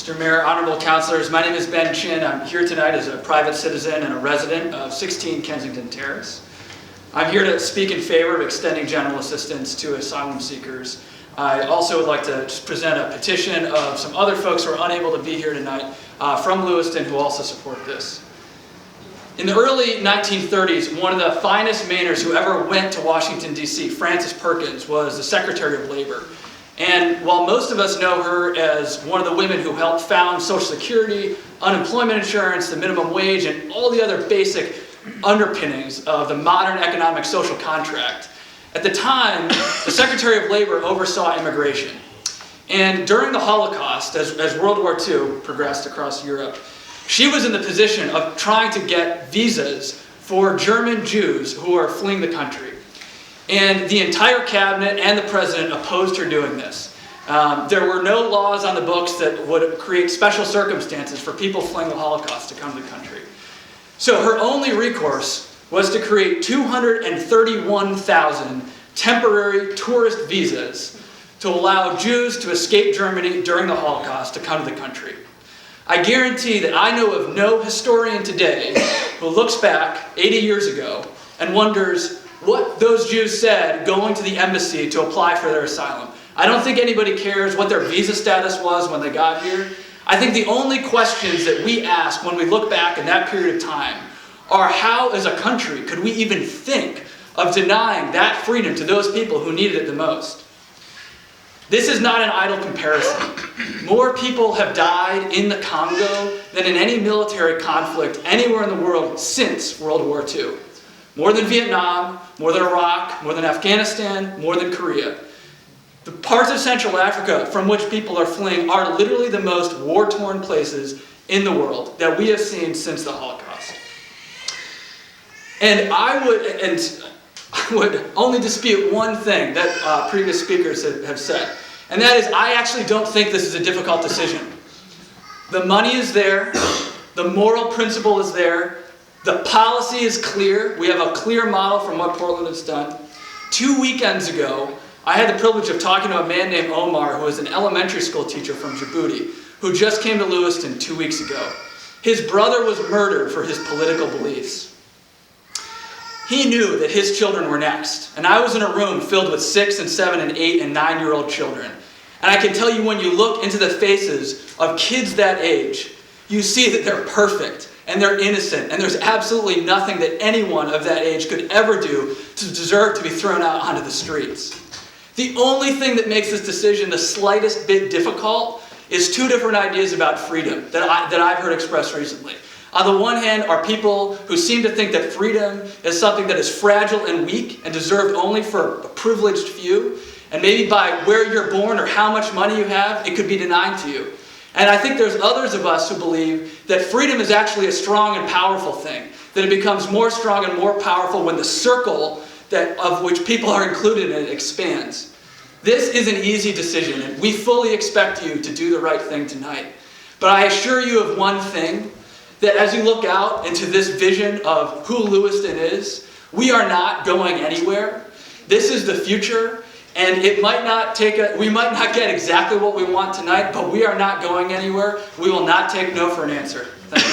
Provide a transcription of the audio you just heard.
Mr. Mayor, honorable councilors, my name is Ben Chin. I'm here tonight as a private citizen and a resident of 16 Kensington Terrace. I'm here to speak in favor of extending general assistance to asylum seekers. I also would like to just present a petition of some other folks who are unable to be here tonight from Lewiston who also support this. In the early 1930s, one of the finest Mainers who ever went to Washington, D.C., Frances Perkins, was the Secretary of Labor. And while most of us know her as one of the women who helped found Social Security, unemployment insurance, the minimum wage, and all the other basic underpinnings of the modern economic social contract, at the time, the Secretary of Labor oversaw immigration. And during the Holocaust, as World War II progressed across Europe, she was in the position of trying to get visas for German Jews who are fleeing the country. And the entire cabinet and the president opposed her doing this. There were no laws on the books that would create special circumstances for people fleeing the Holocaust to come to the country. So her only recourse was to create 231,000 temporary tourist visas to allow Jews to escape Germany during the Holocaust to come to the country. I guarantee that I know of no historian today who looks back 80 years ago and wonders what those Jews said going to the embassy to apply for their asylum. I don't think anybody cares what their visa status was when they got here. I think the only questions that we ask when we look back in that period of time are how, as a country, could we even think of denying that freedom to those people who needed it the most? This is not an idle comparison. More people have died in the Congo than in any military conflict anywhere in the world since World War II. More than Vietnam, more than Iraq, more than Afghanistan, more than Korea. The parts of Central Africa from which people are fleeing are literally the most war-torn places in the world that we have seen since the Holocaust. And I would only dispute one thing that previous speakers have said, and that is I actually don't think this is a difficult decision. The money is there, the moral principle is there, the policy is clear. We have a clear model from what Portland has done. 2 weekends ago, I had the privilege of talking to a man named Omar, who is an elementary school teacher from Djibouti, who just came to Lewiston 2 weeks ago. His brother was murdered for his political beliefs. He knew that his children were next, and I was in a room filled with 6 and 7 and 8 and 9-year-old children. And I can tell you, when you look into the faces of kids that age, you see that they're perfect. And they're innocent, and there's absolutely nothing that anyone of that age could ever do to deserve to be thrown out onto the streets. The only thing that makes this decision the slightest bit difficult is 2 different ideas about freedom that I've heard expressed recently. On the one hand are people who seem to think that freedom is something that is fragile and weak and deserved only for a privileged few, and maybe by where you're born or how much money you have, it could be denied to you. And I think there's others of us who believe that freedom is actually a strong and powerful thing, that it becomes more strong and more powerful when the circle of which people are included in it expands. This is an easy decision, and we fully expect you to do the right thing tonight. But I assure you of one thing, that as you look out into this vision of who Lewiston is, we are not going anywhere. This is the future. And we might not get exactly what we want tonight, but we are not going anywhere. We will not take no for an answer. Thank you.